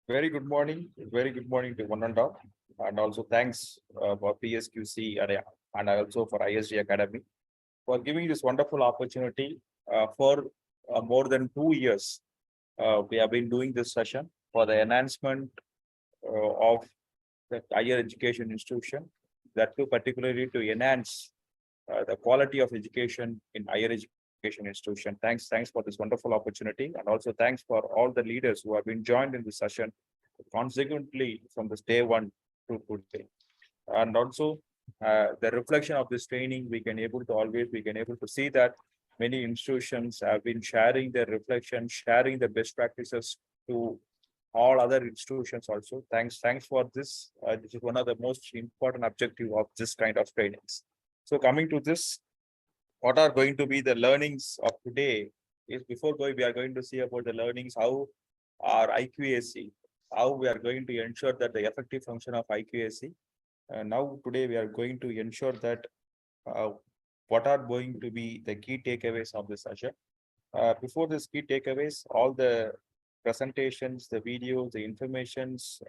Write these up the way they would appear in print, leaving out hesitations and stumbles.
Very good morning to one and all. And also thanks for PSQC and also for ISG Academy for giving this wonderful opportunity for more than 2 years. We have been doing this session for the enhancement of the higher education institution, that too particularly to enhance the quality of education in higher education institution. Thanks for this wonderful opportunity, and also thanks for all the leaders who have been joined in this session consequently from this day one to today. And also the reflection of this training, we can able to see that many institutions have been sharing their reflection, sharing the best practices to all other institutions also. Thanks for this. This is one of the most important objective of this kind of trainings. So coming to this, what are going to be the learnings of today is before going, we are going to see about the learnings, how our IQAC, how we are going to ensure that the effective function of IQAC. Now today we are going to ensure that uh, what are going to be the key takeaways of this session. Before this key takeaways, all the presentations, the videos, the informations,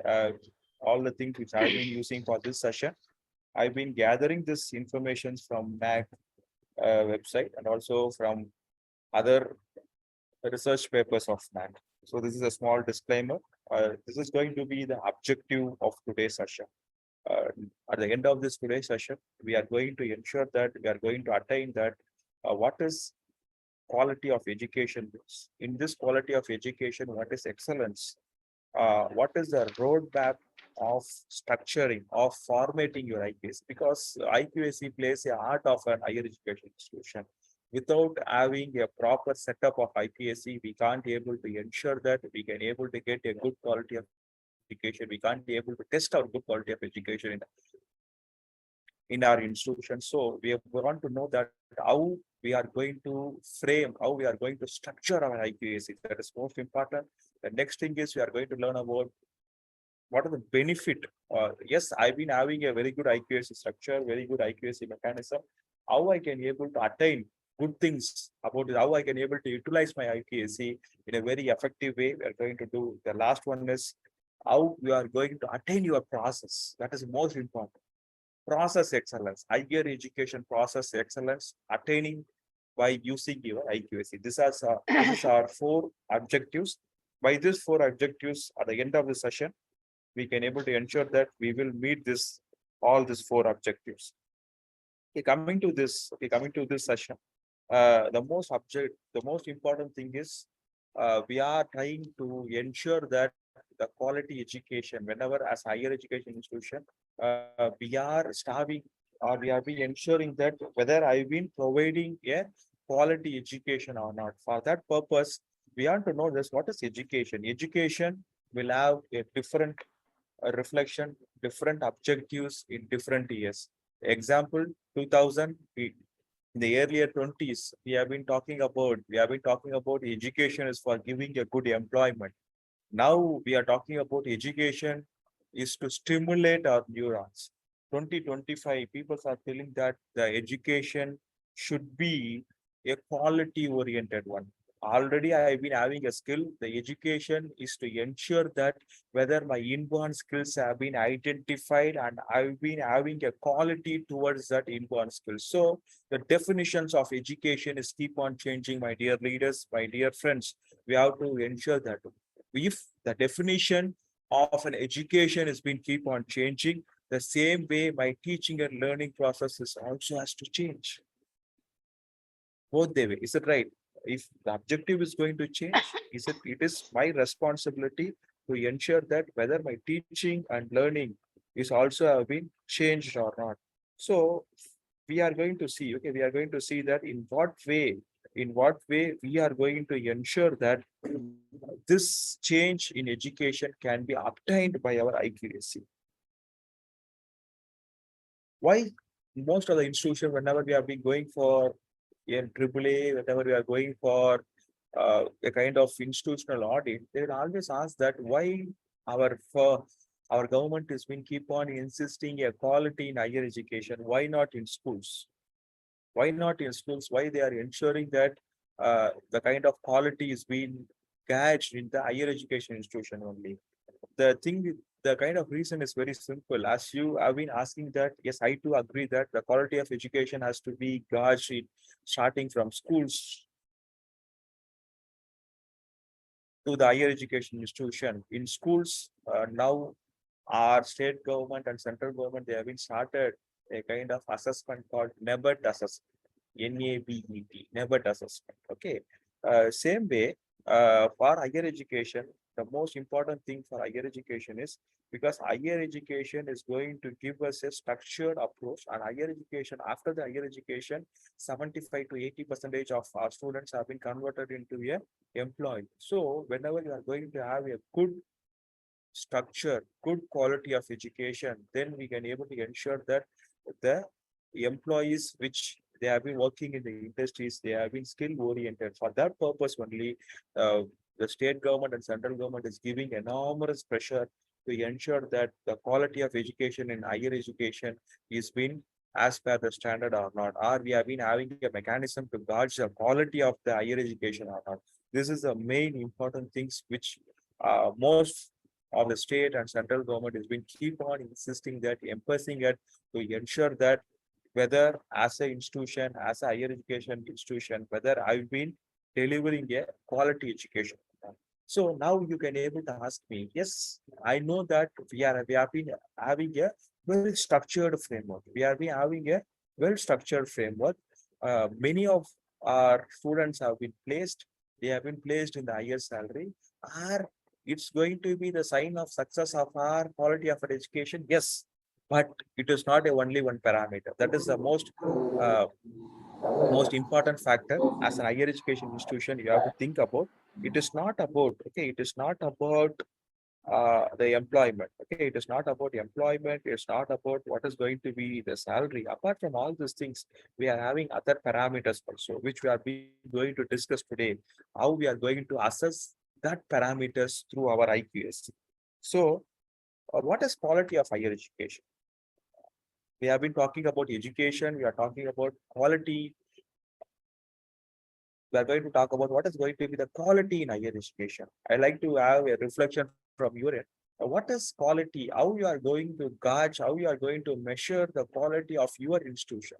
all the things which I've been using for this session, I've been gathering this information from MAC website and also from other research papers of MAC. So this is a small disclaimer. This is going to be the objective of today's session. Uh, at the end of this today's session, we are going to ensure that we are going to attain that what is quality of education is. In this quality of education, what is excellence? What is the roadmap of structuring, of formatting your IQAC? Because IQAC plays a art of an higher education institution. Without having a proper setup of IQAC, we can't able to ensure that we can able to get a good quality of education. We can't be able to test our good quality of education in our institution. So we want to know that how we are going to frame, how we are going to structure our IQAC. That is most important. The next thing is we are going to learn about what are the benefit. Yes, I've been having a very good IQAC structure, very good IQAC mechanism. How I can able to attain good things about it, how I can able to utilize my IQAC in a very effective way. We are going to do the last one is how you are going to attain your process. That is most important. Process excellence, higher education process excellence, attaining by using your IQAC. This is our four objectives. By these four objectives, at the end of the session, we can able to ensure that we will meet this all these four objectives. Coming to this session, the most important thing is we are trying to ensure that the quality education, whenever as higher education institution, we are starving or we are being ensuring that whether I've been providing a quality education or not. For that purpose, we have to know this: what is education? Education will have a different reflection, different objectives in different years. Example, 2000, in the earlier 20s, we have been talking about education is for giving a good employment. Now we are talking about education is to stimulate our neurons. 2025, people are feeling that the education should be a quality oriented one. Already I've been having a skill. The education is to ensure that whether my inborn skills have been identified and I've been having a quality towards that inborn skill. So the definitions of education is keep on changing, my dear leaders, my dear friends. We have to ensure that if the definition of an education has been keep on changing, the same way my teaching and learning process is also has to change. Both the way, is it right? If the objective is going to change, it is my responsibility to ensure that whether my teaching and learning is also have been changed or not. So we are going to see, okay, we are going to see that in what way we are going to ensure that this change in education can be obtained by our IQAC. Why most of the institutions, whenever we have been going for in AAA, whenever we are going for a kind of institutional audit, they will always ask that why for our government has been keep on insisting a quality in higher education. Why not in schools? Why not in schools? Why they are ensuring that the kind of quality is being gauged in the higher education institution only? the thing, the kind of reason is very simple. As you have been asking that, yes, I too agree that the quality of education has to be gauged starting from schools to the higher education institution. In schools, now our state government and central government, they have been started a kind of assessment called NABET assessment. NABET, NABET assessment. Okay. Same way, for higher education, the most important thing for higher education is because higher education is going to give us a structured approach, and higher education, after the higher education, 75 to 80% of our students have been converted into a employed. So whenever you are going to have a good structure, good quality of education, then we can able to ensure that the employees which they have been working in the industries, they have been skill oriented. For that purpose only, the state government and central government is giving enormous pressure to ensure that the quality of education in higher education is being as per the standard or not, or we have been having a mechanism to gauge the quality of the higher education or not. This is the main important things which most of the state and central government has been keep on insisting that, emphasizing it to ensure that whether as a institution, as a higher education institution, whether I've been delivering a quality education. So now you can able to ask me, yes, I know that we have been having a well structured framework. We have been having a well structured framework. Many of our students have been placed, they have been placed in the higher salary. Are it's going to be the sign of success of our quality of our education? Yes, but it is not a only one parameter. That is the uh, most important factor as an higher education institution you have to think about. It is not about, okay, it is not about the employment. Okay, it is not about employment. It's not about what is going to be the salary. Apart from all these things, we are having other parameters also, which we are going to discuss today. How we are going to assess that parameters through our IQAC. So, what is quality of higher education? We have been talking about education. We are talking about quality. We are going to talk about what is going to be the quality in higher education. I like to have a reflection from your end. What is quality? How you are going to gauge? How you are going to measure the quality of your institution?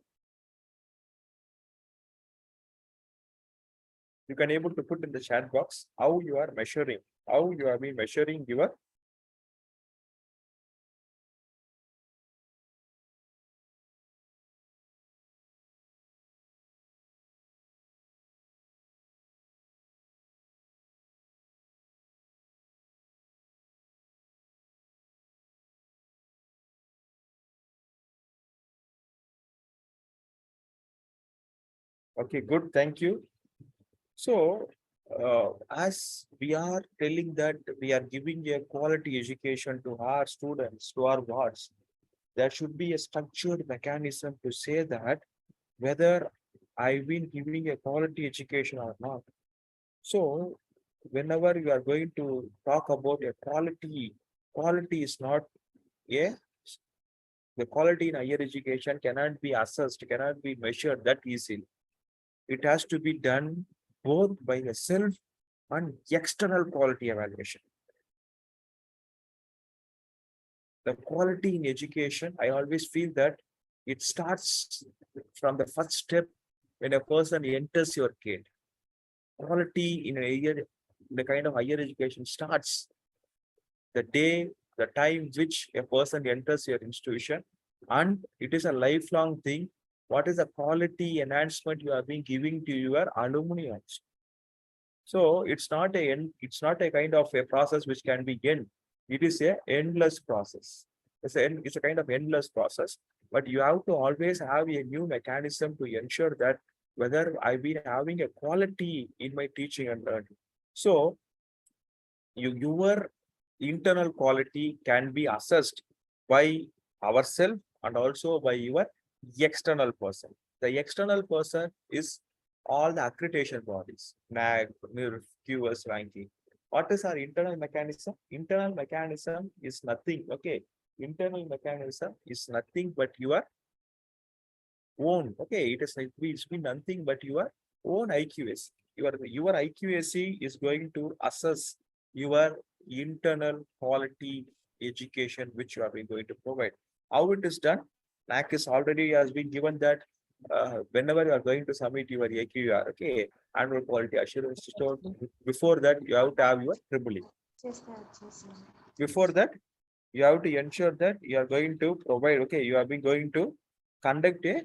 You can able to put in the chat box how you are measuring, how you have been measuring your. Okay, good. Thank you. So, as we are telling that we are giving a quality education to our students, to our wards, there should be a structured mechanism to say that whether I've been giving a quality education or not. So, whenever you are going to talk about a quality, quality is not a the quality in higher education cannot be assessed, cannot be measured that easily. It has to be done both by a self and external quality evaluation. The quality in education, I always feel that it starts from the first step when a person enters your gate. Quality in a higher, the kind of higher education starts the day, the time which a person enters your institution, and it is a lifelong thing. What is the quality enhancement you have been giving to your alumni also? So it's not a kind of a process which can be end. It is a endless process. It's a kind of endless process, but you have to always have a new mechanism to ensure that whether I've been having a quality in my teaching and learning. So your internal quality can be assessed by ourselves and also by your external person. The external person is all the accreditation bodies, NAG, NIRF, QS ranking. What is our internal mechanism? Internal mechanism is nothing. Okay. Internal mechanism is nothing but your own. Okay. It's been nothing but your own IQS. Your IQAC is going to assess your internal quality education which you are going to provide. How it is done? NAC is already has been given that whenever you are going to submit your AQR, okay, annual quality assurance report, before that you have to have your triple E. Before that, you have to ensure that you are going to provide, okay, you have been going to conduct a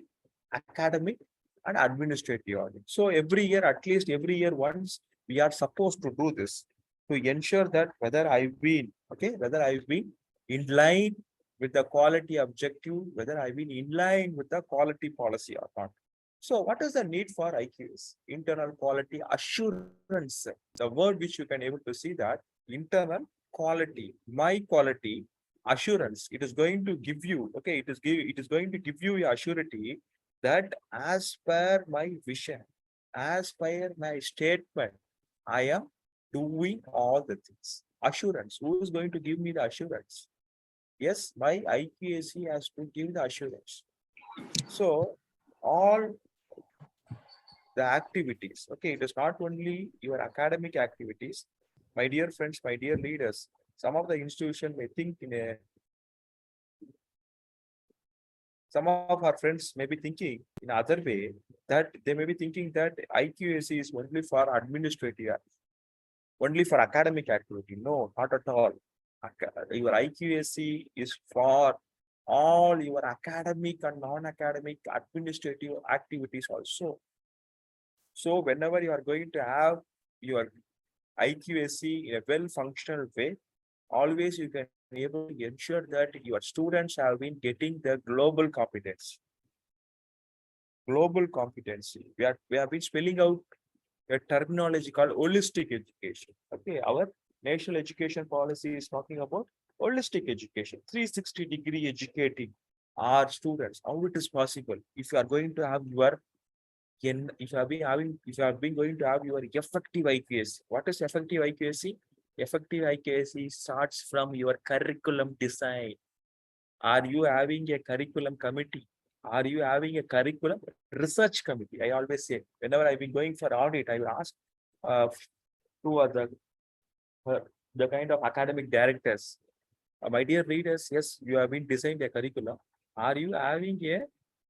academic and administrative audit. So every year, at least every year once, we are supposed to do this to ensure that whether I've been, okay, whether I've been in line with the quality objective, whether I've been in line with the quality policy or not. So what is the need for IQs? Internal quality assurance. The word which you can able to see that internal quality, my quality assurance. It is going to give you, okay, it is going to give you a surety that as per my vision, as per my statement, I am doing all the things. Assurance. Who is going to give me the assurance? Yes, my IQAC has to give the assurance. So all the activities, okay, it is not only your academic activities. My dear friends, my dear leaders, some of the institution may think in a some of our friends may be thinking in other way that they may be thinking that IQAC is only for administrative, only for academic activity. No, not at all. Your IQAC is for all your academic and non-academic administrative activities also. So whenever you are going to have your IQAC in a well-functional way, always you can be able to ensure that your students have been getting the global competence. Global competency. We have been spelling out a terminology called holistic education. Okay, our national education policy is talking about holistic education, 360-degree educating our students. How it is possible if you are going to have your if you have been going to have your effective IQAC. What is effective IQAC? Effective IQAC starts from your curriculum design. Are you having a curriculum committee? Are you having a curriculum research committee? I always say, whenever I've been going for audit, I will ask who are the kind of academic directors. My dear readers, yes, you have been designed a curriculum. Are you having a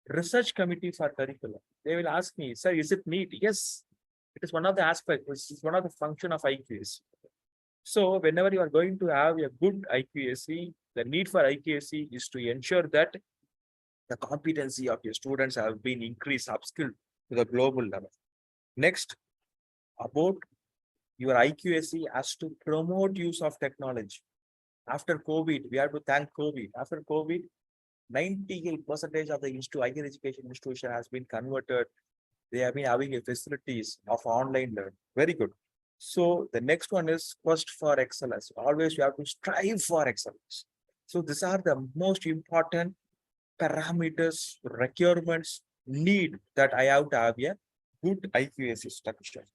research committee for curriculum? They will ask me, sir, is it neat? Yes, it is one of the aspects, it's one of the function of IQAC. So whenever you are going to have a good IQAC, the need for IQAC is to ensure that the competency of your students have been increased, upskilled to the global level. Next, about your IQAC has to promote use of technology. After COVID, we have to thank COVID. After COVID, 98% of the higher education institution has been converted. They have been having a facilities of online learning. Very good. So the next one is quest for excellence. Always you have to strive for excellence. So these are the most important parameters, requirements, need that I have to have a good IQAC structure.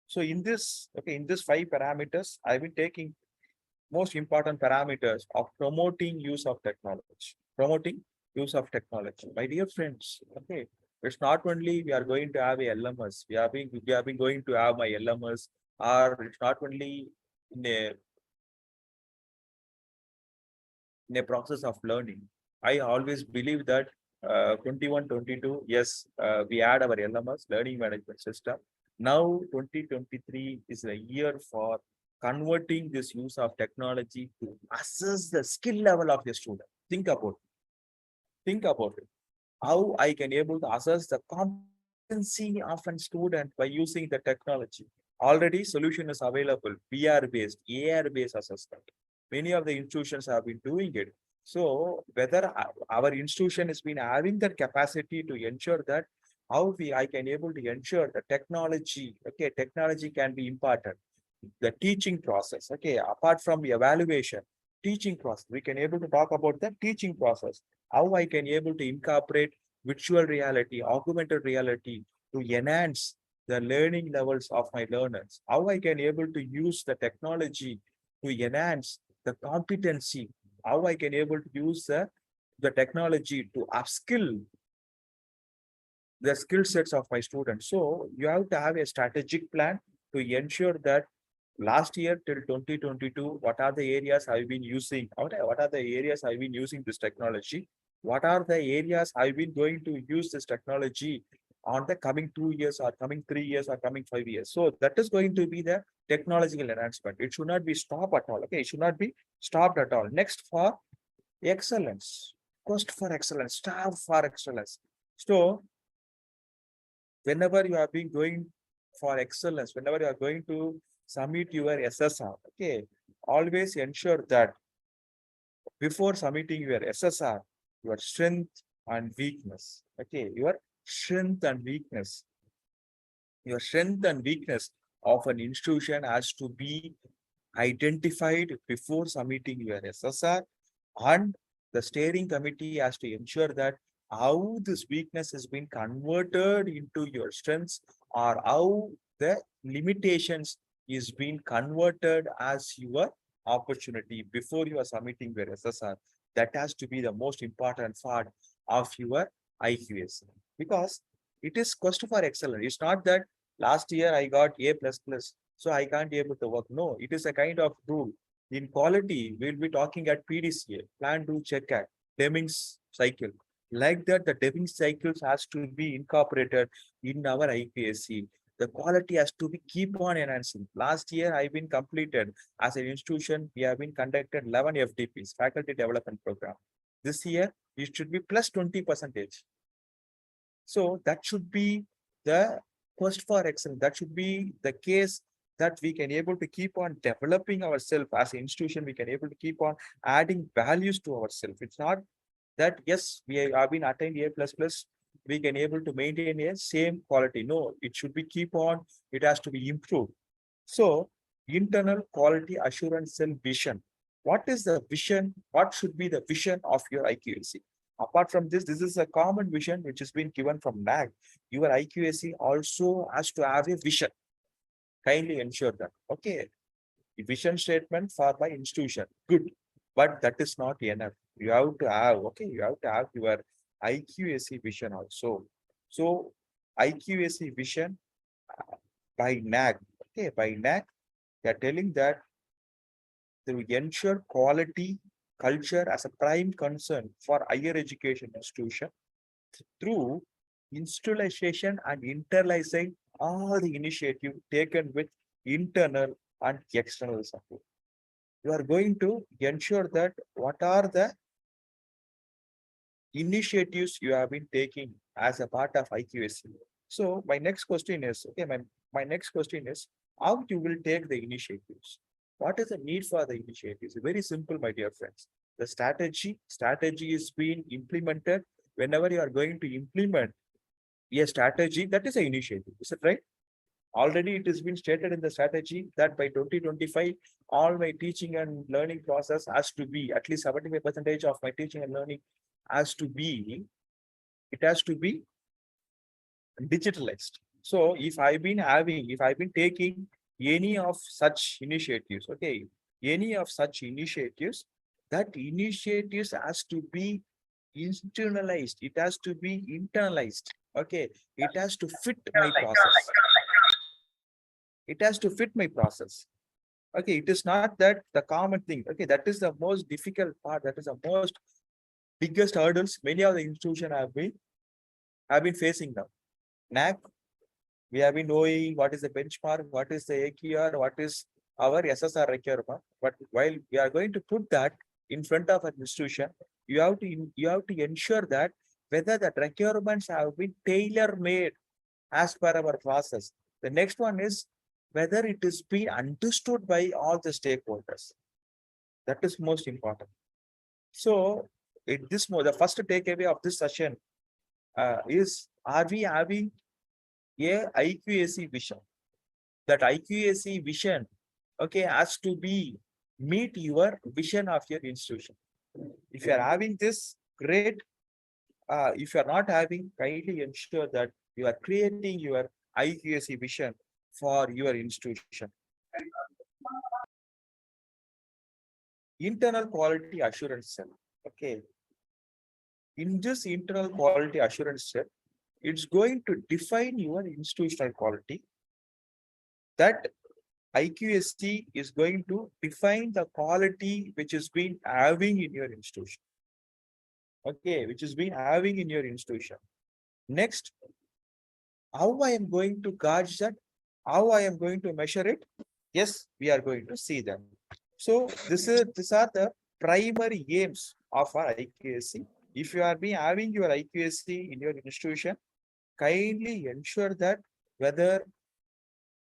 So in this, okay, in this 5 parameters, I've been taking most important parameters of promoting use of technology. Promoting use of technology. My dear friends, okay, it's not only we are going to have a LMS, we have been going to have my LMS, or it's not only in a process of learning. I always believe that 21, 22, yes, we had our LMS, learning management system. Now 2023 is a year for converting this use of technology to assess the skill level of the student. Think about it. Think about it. How I can able to assess the competency of a student by using the technology. Already solution is available, VR based, AR based assessment. Many of the institutions have been doing it. So whether our institution has been having that capacity to ensure that I can able to ensure the technology, okay, technology can be imparted. The teaching process, okay, apart from the evaluation, teaching process, we can able to talk about the teaching process. How I can able to incorporate virtual reality, augmented reality to enhance the learning levels of my learners. How I can able to use the technology to enhance the competency. How I can able to use the technology to upskill the skill sets of my students. So you have to have a strategic plan to ensure that last year till 2022, what are the areas I've been using? What are the areas I've been using this technology? What are the areas I've been going to use this technology on the coming 2 years or coming 3 years or coming 5 years? So that is going to be the technological enhancement. It should not be stopped at all. Okay, it should not be stopped at all. Next, for excellence, quest for excellence, starve for excellence. So whenever you have been going for excellence, whenever you are going to submit your SSR, okay, always ensure that before submitting your SSR, your strength and weakness, okay, your strength and weakness, your strength and weakness of an institution has to be identified before submitting your SSR, and the steering committee has to ensure that how this weakness has been converted into your strengths, or how the limitations is being converted as your opportunity before you are submitting your SSR. That has to be the most important part of your IQS, because it is quest for excellence. It's not that last year I got A++, so I can't be able to work. No, it is a kind of rule. In quality, we'll be talking at PDCA, plan, do, check at Deming's cycle. Like that, the Deming cycles has to be incorporated in our IPSC. The quality has to be keep on enhancing. Last year, I've been completed as an institution. We have been conducted 11 FDPs, faculty development program. This year, it should be plus 20%. So that should be the quest for excellence. That should be the case that we can able to keep on developing ourselves as an institution. We can able to keep on adding values to ourselves. It's not that yes, we have been attained A++, we can able to maintain a same quality. No, it should be keep on, it has to be improved. So internal quality assurance cell vision. What is the vision? What should be the vision of your IQAC? Apart from this is a common vision which has been given from NAG. Your IQAC also has to have a vision. Kindly ensure that. Okay. The vision statement for my institution. Good. But that is not enough. You have to have, okay, you have to have your IQAC vision also. So IQAC vision by NAG. Okay, by NAG, they are telling that to ensure quality culture as a prime concern for higher education institution through institutionalization and internalizing all the initiative taken with internal and external support. You are going to ensure that what are the initiatives you have been taking as a part of IQSC. So my next question is, okay, my next question is, how you will take the initiatives? What is the need for the initiatives? Very simple, my dear friends. The strategy is being implemented. Whenever you are going to implement a strategy, that is an initiative. Is it right? Already it has been stated in the strategy that by 2025, all my teaching and learning process has to be at least 75% of my teaching and learning has to be, it has to be digitalized. So if I've been taking any of such initiatives, okay, any of such initiatives, that initiatives has to be internalized. It has to be internalized. Okay, it has to fit my process. It has to fit my process. Okay, it is not that the common thing. Okay, that is the most difficult part. That is the most biggest hurdles many of the institutions have been facing now. NAC, we have been knowing what is the benchmark, what is the AQR, what is our SSR requirement. But while we are going to put that in front of an institution, you have to ensure that whether the requirements have been tailor-made as per our process. The next one is whether it is being understood by all the stakeholders. That is most important. So the first takeaway of this session is, are we having a IQAC vision? That IQAC vision, okay, has to be meet your vision of your institution. If you are having this, great. If you are not having, kindly ensure that you are creating your IQAC vision for your institution. Internal quality assurance cell. Okay. In this internal quality assurance cell, it's going to define your institutional quality. That IQSC is going to define the quality which has been having in your institution. Okay, which has been having in your institution. Next, how I am going to gauge that, how I am going to measure it. Yes, we are going to see that. So these are the primary aims of our IQSC. If you are being having your IQSC in your institution, kindly ensure that whether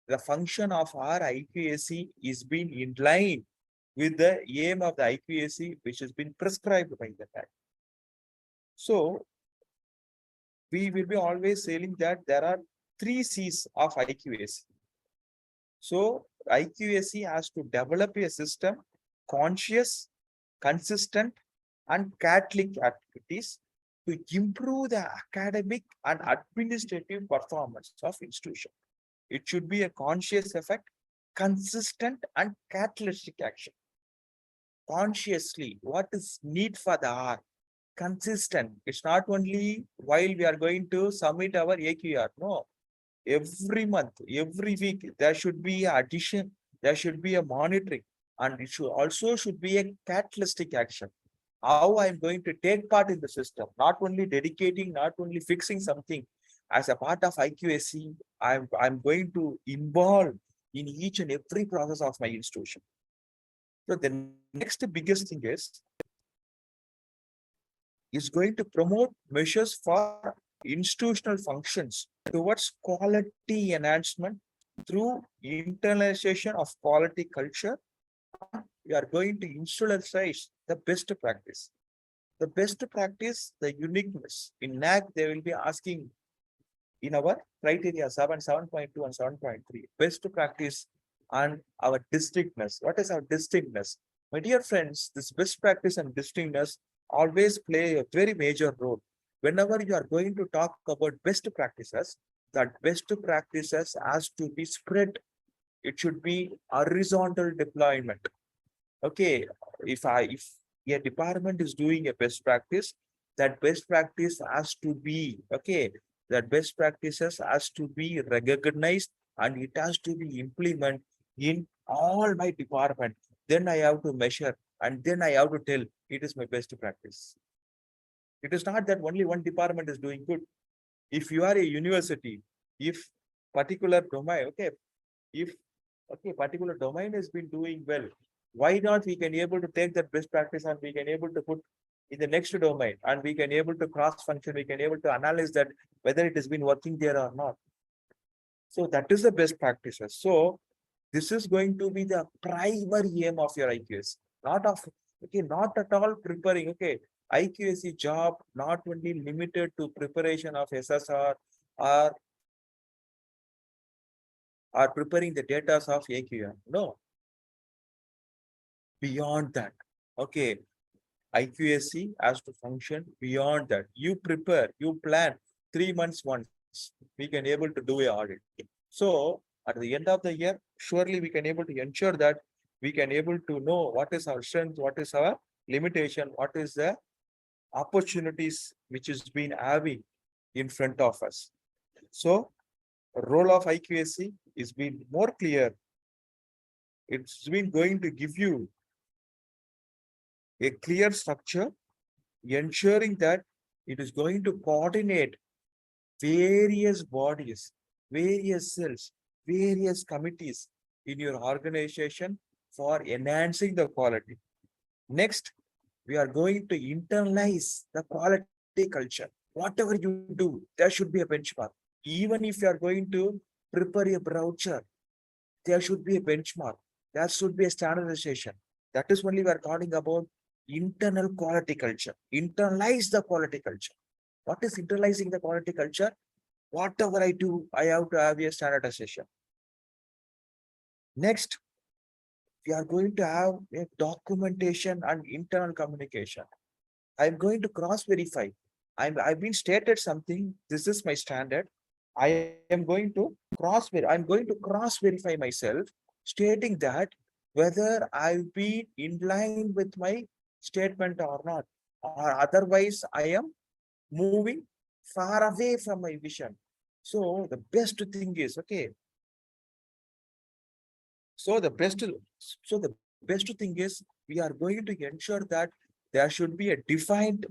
the function of our IQAC is being in line with the aim of the IQAC, which has been prescribed by the fact. So we will be always saying that there are 3 C's of IQAC. So IQAC has to develop a system, conscious, consistent, and catalytic activities to improve the academic and administrative performance of institution. It should be a conscious effect, consistent and catalytic action. Consciously, what is need for the R? Consistent. It's not only while we are going to submit our AQR. No, every month, every week, there should be an addition, there should be a monitoring, and it should also should be a catalytic action. How I'm going to take part in the system, not only dedicating, not only fixing something. As a part of IQAC, I'm going to involve in each and every process of my institution. So the next biggest thing is going to promote measures for institutional functions towards quality enhancement through internalization of quality culture. We are going to institutionalize the best practice. The best practice, the uniqueness. In NAC, they will be asking in our criteria 7, 7.2 and 7.3, best practice and our distinctness. What is our distinctness? My dear friends, this best practice and distinctness always play a very major role. Whenever you are going to talk about best practices, that best practices has to be spread. It should be horizontal deployment. Okay, if a department is doing a best practice, that best practice has to be, okay, that best practices has to be recognized and it has to be implemented in all my department. Then I have to measure and then I have to tell it is my best practice. It is not that only one department is doing good. If you are a university, if particular domain, if particular domain has been doing well, why not we can able to take that best practice and we can able to put in the next domain and we can able to cross function, we can able to analyze that whether it has been working there or not. So that is the best practices. So this is going to be the primary aim of your IQS, not at all preparing. Okay, IQSC job not only limited to preparation of SSR or preparing the data of AQR. No, beyond that. Okay, IQSC has to function beyond that. You prepare, you plan 3 months once. We can able to do a audit. So at the end of the year, surely we can able to ensure that we can able to know what is our strength, what is our limitation, what is the opportunities which is been having in front of us. So role of IQSC is being more clear. It's been going to give you a clear structure, ensuring that it is going to coordinate various bodies, various cells, various committees in your organization for enhancing the quality. Next, we are going to internalize the quality culture. Whatever you do, there should be a benchmark. Even if you are going to prepare a brochure, there should be a benchmark. There should be a standardization. That is only we are talking about internal quality culture. Internalize the quality culture. What is internalizing the quality culture? Whatever I do, I have to have a standardization. Next, we are going to have a documentation and internal communication. I'm going to cross-verify. I've been stated something. This is my standard. I am going to cross-verify myself, stating that whether I've been in line with my statement or not, or otherwise I am moving far away from my vision. So the best thing is, okay, So the best thing is we are going to ensure that there should be a defined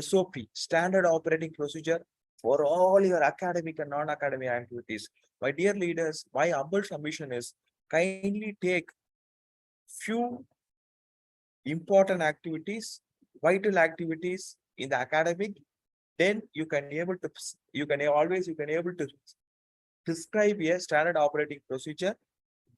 SOP, standard operating procedure for all your academic and non-academic activities. My dear leaders, my humble submission is kindly take few important activities, vital activities in the academic, then you can able to prescribe a standard operating procedure.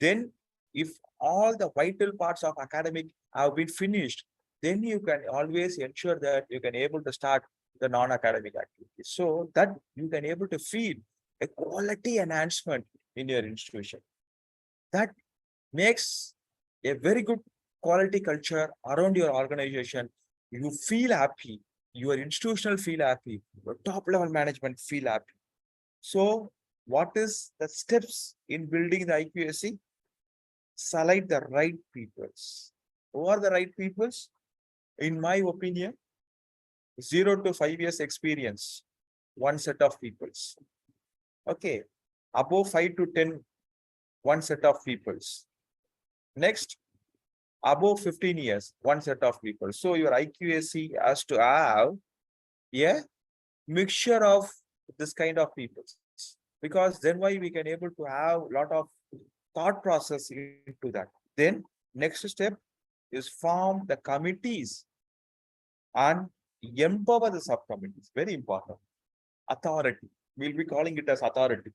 Then if all the vital parts of academic have been finished, then you can always ensure that you can able to start the non-academic activities, so that you can able to feel a quality enhancement in your institution. That makes a very good quality culture around your organization. You feel happy, your institutional feel happy, your top level management feel happy. So what is the steps in building the IQAC? Select the right peoples. Who are the right peoples? In my opinion, 0 to 5 years experience, one set of peoples. Okay, above 5 to 10, one set of peoples. Next, above 15 years, one set of people. So your IQAC has to have a mixture of this kind of people, because then why we can able to have a lot of thought process into that. Then next step is form the committees and empower the subcommittees. Very important. Authority. We'll be calling it as authority.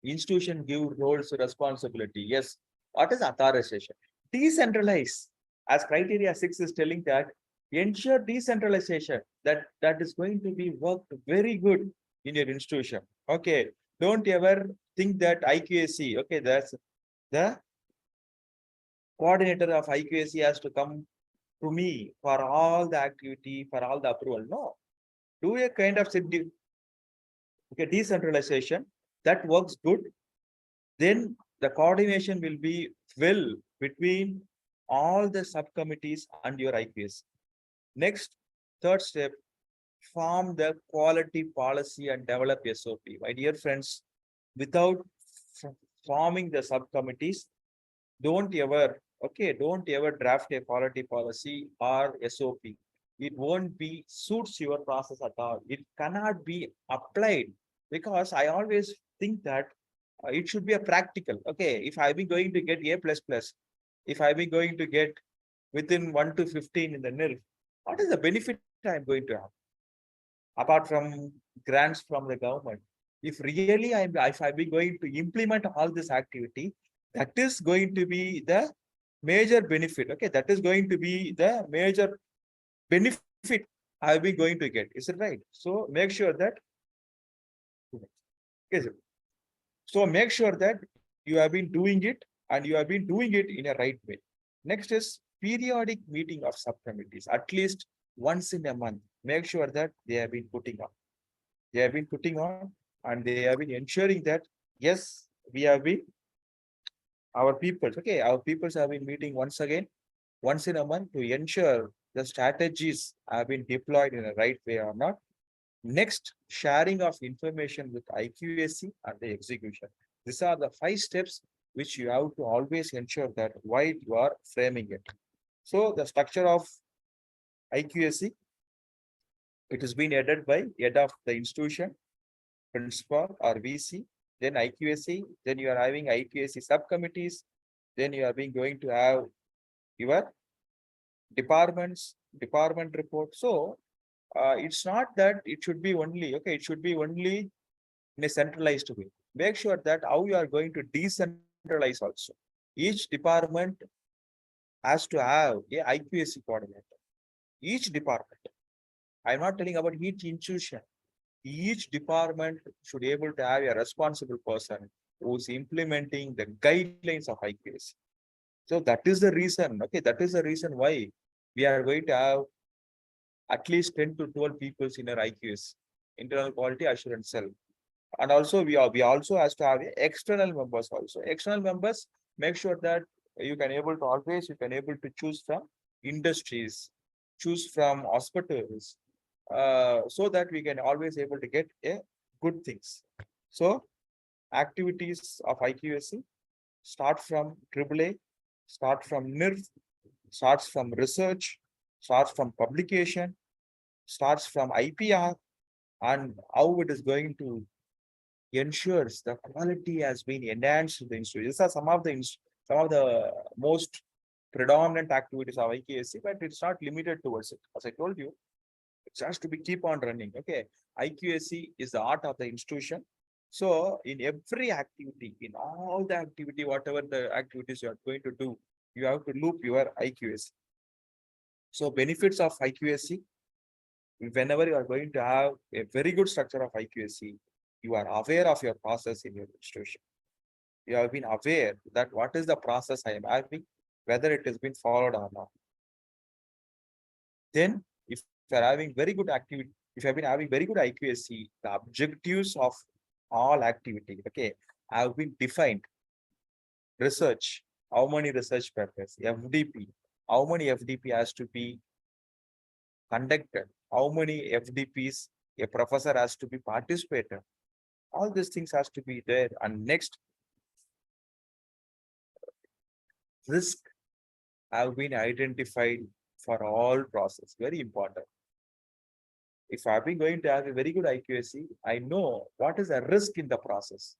Institution give roles to responsibility. Yes. What is authorization? Decentralize. As criteria 6 is telling that ensure decentralization, that is going to be worked very good in your institution. Okay. Don't ever think that IQAC, okay, that's the coordinator of IQAC has to come to me for all the activity, for all the approval. No. Do a kind of okay, decentralization that works good. Then the coordination will be well between all the subcommittees and your IPS. Next, third step, form the quality policy and develop SOP. My dear friends, without forming the subcommittees, don't ever draft a quality policy or SOP. It won't be suits your process at all. It cannot be applied, because I always think that it should be a practical. Okay, if I be going to get A plus plus, if I be going to get within 1 to 15 in the NIL, what is the benefit I'm going to have apart from grants from the government? If really if I be going to implement all this activity, that is going to be the major benefit. Okay, that is going to be the major benefit I'll be going to get. Is it right? So make sure that. Is it? So make sure that you have been doing it, and you have been doing it in a right way. Next is periodic meeting of subcommittees, at least once in a month. Make sure that they have been putting on. They have been putting on, and they have been ensuring that, yes, we have been, our peoples, okay, our peoples have been meeting once again, once in a month, to ensure the strategies have been deployed in a right way or not. Next, sharing of information with IQAC and the execution. These are the 5 steps which you have to always ensure that while you are framing it. So the structure of IQAC, it has been headed by head of the institution, principal or VC, then IQAC, then you are having IQAC subcommittees, then you are being going to have your departments, department report. So it's not that it should be only, okay, it should be only in a centralized way. Make sure that how you are going to decentralize also. Each department has to have a IQAC coordinator. Each department. I'm not telling about each institution. Each department should be able to have a responsible person who's implementing the guidelines of IQAC. So that is the reason, okay, that is the reason why we are going to have at least 10 to 12 people in our IQS, internal quality assurance cell. And also we also has to have external members also. External members, make sure that you can able to always, you can able to choose from industries, choose from hospitals, so that we can always able to get a good things. So activities of IQSC, start from AAA, start from NIRF, starts from research, starts from publication, starts from IPR, and how it is going to ensures the quality has been enhanced in the institute. These are some of the most predominant activities of IQAC, but it's not limited towards it. As I told you, it has to be keep on running. Okay, IQAC is the art of the institution. So in every activity, in all the activity, whatever the activities you are going to do, you have to loop your IQAC. So benefits of IQAC, whenever you are going to have a very good structure of IQAC, you are aware of your process in your institution. You have been aware that what is the process I am having, whether it has been followed or not. Then, if you are having very good activity, if you have been having very good IQAC, the objectives of all activity, okay, have been defined. Research, how many research papers, FDP, how many FDP has to be conducted, how many FDPs a professor has to be participated. All these things has to be there. And next, risk have been identified for all process. Very important. If I've been going to have a very good IQAC, I know what is the risk in the process.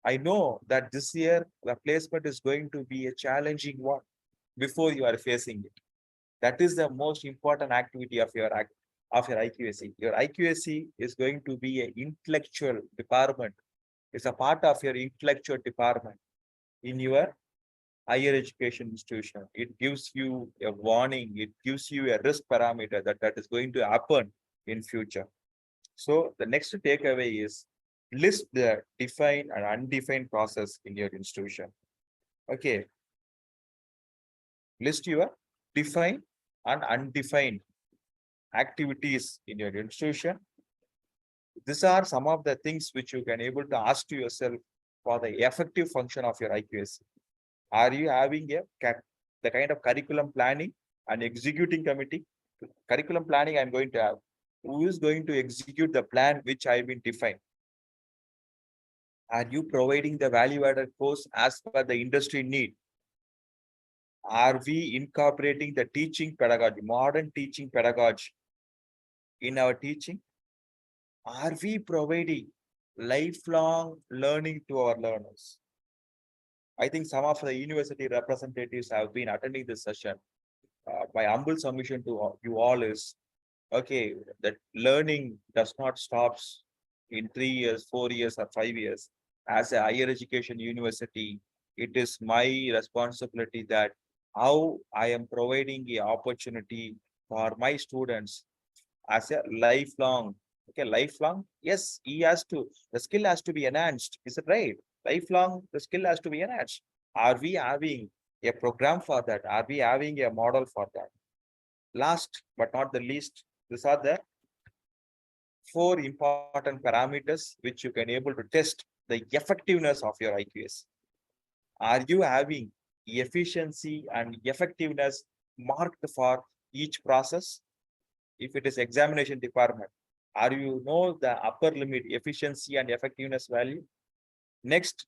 I know that this year the placement is going to be a challenging one before you are facing it. That is the most important activity of your IQAC. Your IQAC is going to be an intellectual department. It's a part of your intellectual department in your higher education institution. It gives you a warning. It gives you a risk parameter that is going to happen in future. So the next takeaway is list the defined and undefined process in your institution. Okay. List your defined and undefined activities in your institution. These are some of the things which you can able to ask to yourself for the effective function of your IQAC. Are you having the kind of curriculum planning and executing committee? Curriculum planning I'm going to have. Who is going to execute the plan which I've been defined? Are you providing the value-added course as per the industry need? Are we incorporating the teaching pedagogy, modern teaching pedagogy in our teaching? Are we providing lifelong learning to our learners? I think some of the university representatives have been attending this session. My humble submission to you all is, okay, that learning does not stop in 3 years, 4 years, or 5 years. As a higher education university, it is my responsibility that how I am providing the opportunity for my students as a lifelong. Okay, lifelong. Yes, the skill has to be enhanced. Is it right? Lifelong, the skill has to be enhanced. Are we having a program for that? Are we having a model for that? Last but not the least, these are the 4 important parameters which you can able to test the effectiveness of your IQS. Are you having efficiency and effectiveness marked for each process? If it is examination department, are you know the upper limit efficiency and effectiveness value? Next,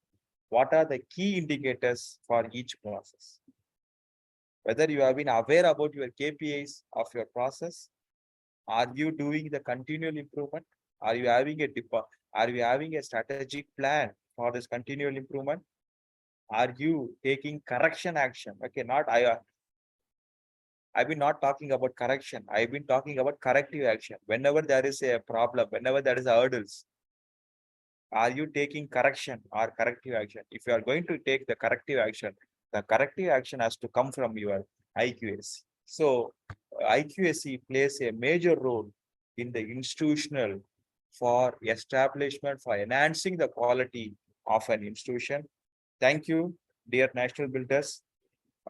what are the key indicators for each process? Whether you have been aware about your KPIs of your process, are you doing the continual improvement? Are you having a strategic plan for this continual improvement? Are you taking correction action? Okay, I've been not talking about correction. I've been talking about corrective action. Whenever there is a problem, whenever there is a hurdles, are you taking correction or corrective action? If you are going to take the corrective action has to come from your IQAC. So IQAC plays a major role in the institutional for establishment, for enhancing the quality of an institution. Thank you, dear national builders.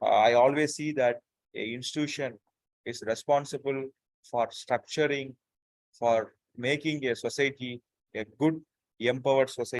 I always see that an institution is responsible for structuring, for making a society a good, empowered society.